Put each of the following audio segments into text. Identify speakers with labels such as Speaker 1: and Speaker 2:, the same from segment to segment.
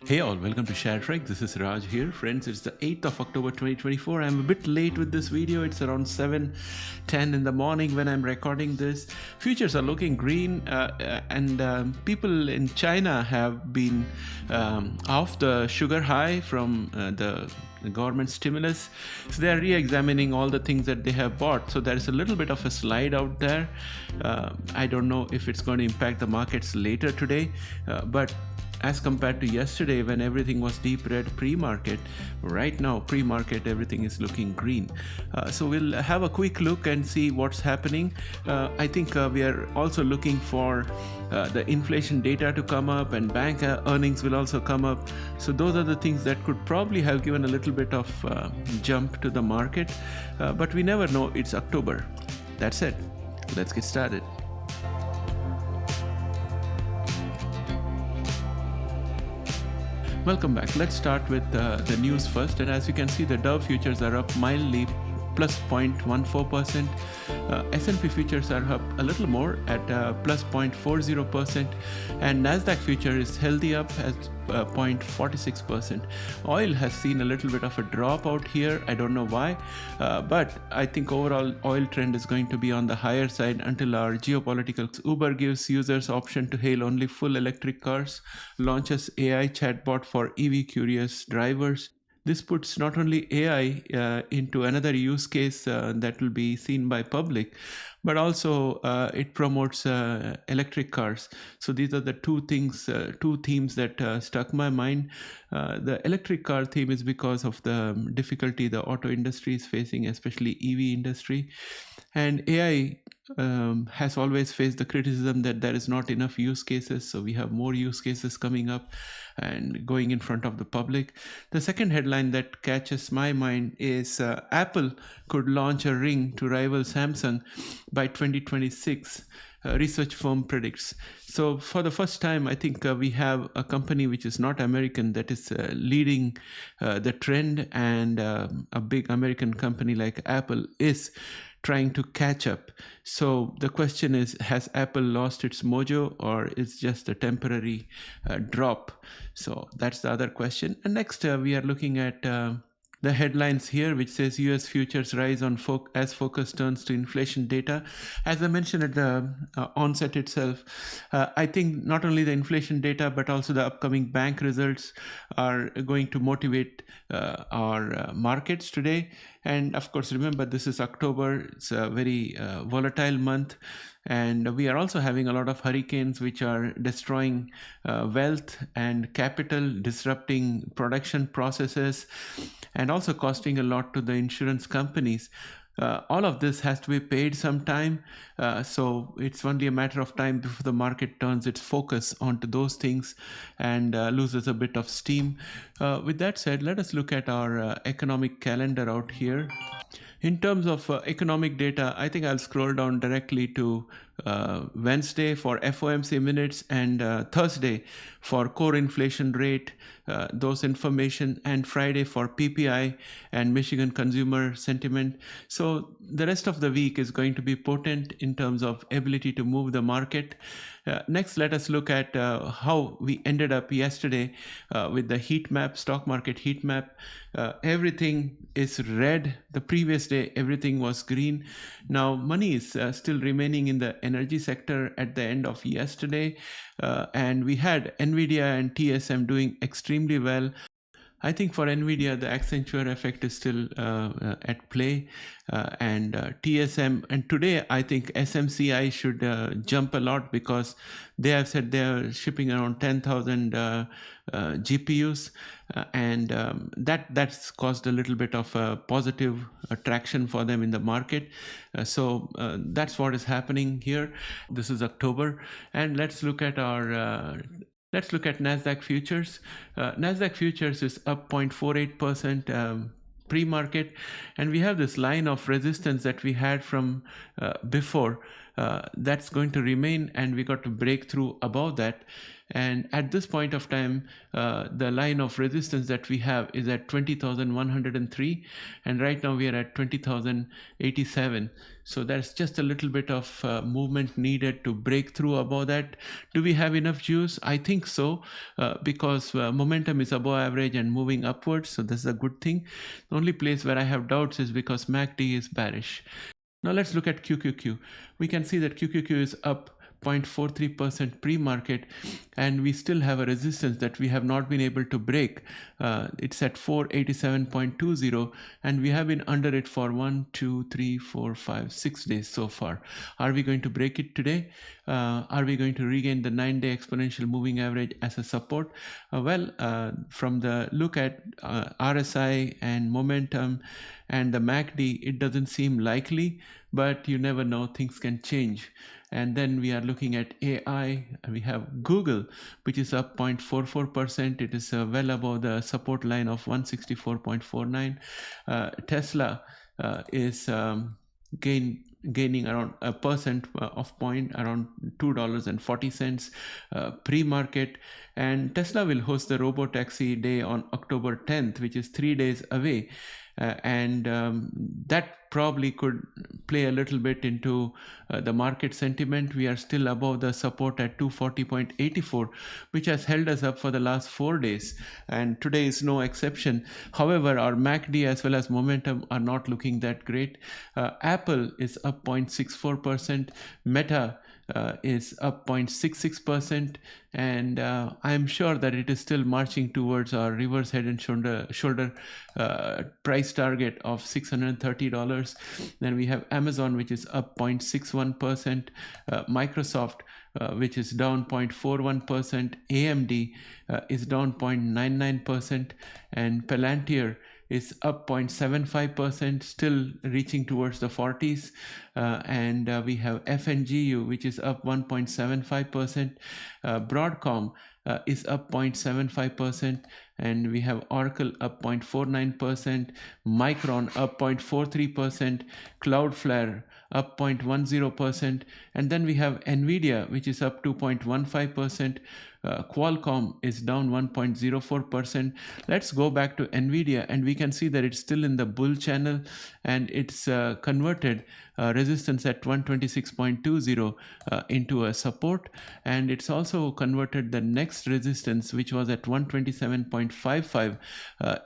Speaker 1: Hey all, welcome to ShareTreck. This is Raj here. Friends, it's the 8th of October 2024. I'm a bit late with this video. It's around 7:10 in the morning when I'm recording this. Futures are looking green and people in China have been off the sugar high from the government stimulus. So they are re-examining all the things that they have bought. So there is a little bit of a slide out there. I don't know if it's going to impact the markets later today, but as compared to yesterday when everything was deep red pre-market, right now pre-market everything is looking green. So we'll have a quick look and see what's happening. I think we are also looking for the inflation data to come up, and bank earnings will also come up. So those are the things that could probably have given a little bit of jump to the market, but we never know. It's October. That's it. Let's get started. Welcome back. Let's start with the news first. And as you can see, the Dow futures are up mildly, plus 0.14%. S&P futures are up a little more at plus 0.40%. And Nasdaq future is healthy up at 0.46%. Oil has seen a little bit of a drop out here. I don't know why, but I think overall oil trend is going to be on the higher side until our geopolitical. Uber gives users option to hail only full electric cars, launches AI chatbot for EV curious drivers. This puts not only AI into another use case that will be seen by public, but also it promotes electric cars. So these are the two themes that stuck my mind. The electric car theme is because of the difficulty the auto industry is facing, especially EV industry. And AI has always faced the criticism that there is not enough use cases. So we have more use cases coming up and going in front of the public. The second headline that catches my mind is Apple could launch a ring to rival Samsung by 2026. Research firm predicts. So for the first time, I think we have a company which is not American that is leading the trend, and a big American company like Apple is trying to catch up. So the question is, has Apple lost its mojo, or is just a temporary drop? So that's the other question. And next we are looking at the headlines here, which says US futures rise on as focus turns to inflation data. As I mentioned at the onset itself, I think not only the inflation data, but also the upcoming bank results are going to motivate our markets today. And of course, remember, this is October. It's a very volatile month. And we are also having a lot of hurricanes which are destroying wealth and capital, disrupting production processes, and also costing a lot to the insurance companies. All of this has to be paid sometime. So it's only a matter of time before the market turns its focus onto those things and loses a bit of steam. With that said, let us look at our economic calendar out here. In terms of economic data, I think I'll scroll down directly to Wednesday for FOMC minutes and Thursday for core inflation rate, those information, and Friday for PPI and Michigan consumer sentiment. So the rest of the week is going to be potent in terms of ability to move the market. Next, let us look at how we ended up yesterday with the heat map, stock market heat map. Everything is red. The previous day, everything was green. Now, money is still remaining in the energy sector at the end of yesterday. And we had Nvidia and TSM doing extremely well. I think for Nvidia, the Accenture effect is still at play, and TSM. And today, I think SMCI should jump a lot because they have said they are shipping around 10,000 GPUs, and that's caused a little bit of a positive traction for them in the market. So that's what is happening here. This is October, and let's look at our Let's look at Nasdaq futures. Nasdaq futures is up 0.48% pre-market, and we have this line of resistance that we had from before. That's going to remain, and we got to break through above that. And at this point of time, the line of resistance that we have is at 20,103, and right now we are at 20,087. So there's just a little bit of movement needed to break through above that. Do we have enough juice? I think so, because momentum is above average and moving upwards, so this is a good thing. The only place where I have doubts is because MACD is bearish. Now let's look at QQQ. We can see that QQQ is up 0.43% pre-market, and we still have a resistance that we have not been able to break. It's at 487.20, and we have been under it for 1, 2, 3, 4, 5, 6 days so far. Are we going to break it today? Are we going to regain the 9-day exponential moving average as a support? From the look at RSI and momentum and the MACD, it doesn't seem likely, but you never know, things can change. And then we are looking at AI. We have Google, which is up 0.44%. It is well above the support line of 164.49. Tesla is gaining around 1% of point, around $2.40 pre-market. And Tesla will host the Robotaxi Day on October 10th, which is 3 days away. That probably could play a little bit into the market sentiment. We are still above the support at 240.84, which has held us up for the last 4 days, and today is no exception. However, our MACD as well as momentum are not looking that great. Apple is up 0.64%, Meta is up 0.66%, and I'm sure that it is still marching towards our reverse head and shoulder price target of $630. Then we have Amazon, which is up 0.61%, Microsoft, which is down 0.41%, AMD is down 0.99%, and Palantir is up 0.75%, still reaching towards the 40s. We have FNGU, which is up 1.75%. Broadcom is up 0.75%. And we have Oracle up 0.49%, Micron up 0.43%, Cloudflare up 0.10%, and then we have Nvidia, which is up 2.15%. Qualcomm is down 1.04%. Let's go back to Nvidia, and we can see that it's still in the bull channel, and it's converted resistance at 126.20 into a support, and it's also converted the next resistance, which was at 127.55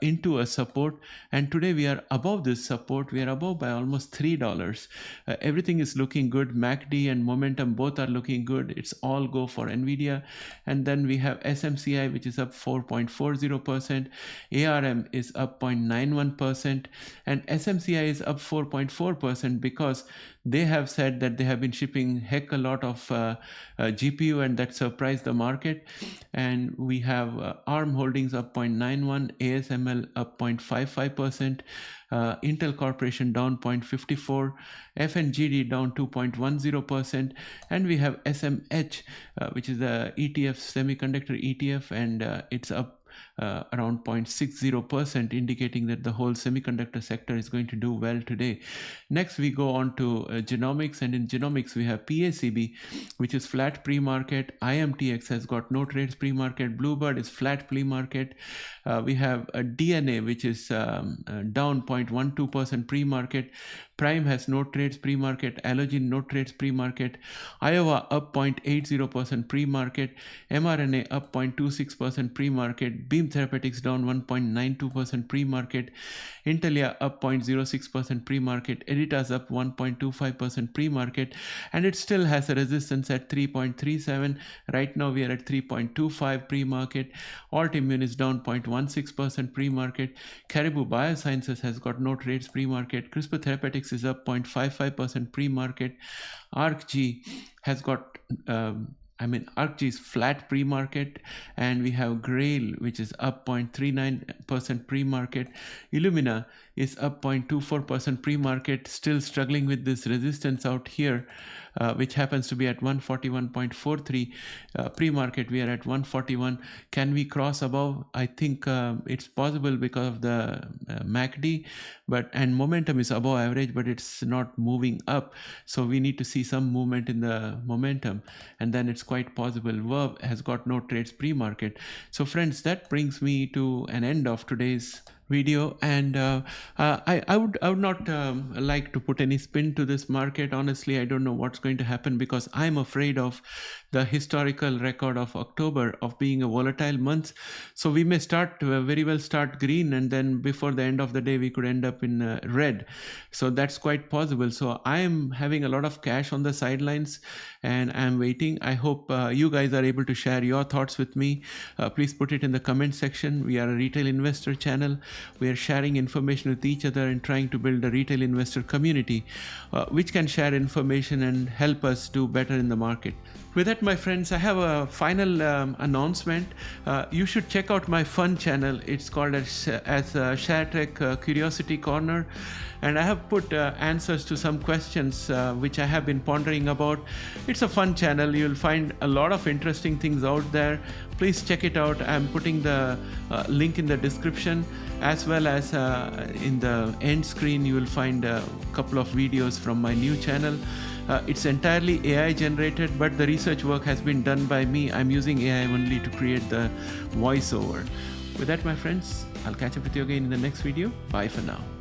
Speaker 1: into a support. And today we are above this support. We are above by almost $3. Everything is looking good. MACD and momentum both are looking good. It's all go for Nvidia. And then we have SMCI, which is up 4.40%. ARM is up 0.91%, and SMCI is up 4.4% because they have said that they have been shipping heck a lot of GPU, and that surprised the market. And we have ARM Holdings up 0.91, ASML up 0.55%, Intel Corporation down 0.54, FNGD down 2.10%, and we have SMH, which is the ETF, semiconductor ETF, and it's up around 0.60%, indicating that the whole semiconductor sector is going to do well today. Next, we go on to Genomics, and in Genomics we have PACB, which is flat pre-market. IMTX has got no trades pre-market. Bluebird is flat pre-market. We have a DNA, which is down 0.12% pre-market. Prime has no trades pre-market. Allogene no trades pre-market. Iowa up 0.80% pre-market. mRNA up 0.26% pre-market. Beam Therapeutics down 1.92% pre-market. Intelia up 0.06% pre-market. Editas up 1.25% pre-market, and it still has a resistance at 3.37. Right now we are at 3.25 pre-market. Altimmune is down 0.16% pre-market. Caribou Biosciences has got no trades pre-market. CRISPR Therapeutics is up 0.55% pre-market. ARCG has got ARCG is flat pre-market, and we have Grail, which is up 0.39% pre-market. Illumina is up 0.24% pre-market, still struggling with this resistance out here. which happens to be at 141.43. Pre-market, we are at 141. Can we cross above? I think it's possible because of the MACD, and momentum is above average, but it's not moving up. So we need to see some movement in the momentum, and then it's quite possible. Verb has got no trades pre-market. So friends, that brings me to an end of today's video, and I would not like to put any spin to this market. Honestly, I don't know what's going to happen, because I'm afraid of the historical record of October of being a volatile month. So we may very well start green, and then before the end of the day we could end up in red. So that's quite possible. So I am having a lot of cash on the sidelines, and I'm waiting. I hope you guys are able to share your thoughts with me. Please put it in the comment section. We are a retail investor channel. We are sharing information with each other and trying to build a retail investor community which can share information and help us do better in the market. With that, my friends, I have a final announcement. You should check out my fun channel. It's called as ShareTreck Curiosity Corner, and I have put answers to some questions which I have been pondering about. It's a fun channel. You'll find a lot of interesting things out there. Please check it out. I'm putting the link in the description, as well as in the end screen you will find a couple of videos from my new channel. It's entirely AI generated, but the research work has been done by me. I'm using AI only to create the voiceover. With that, my friends, I'll catch up with you again in the next video. Bye for now.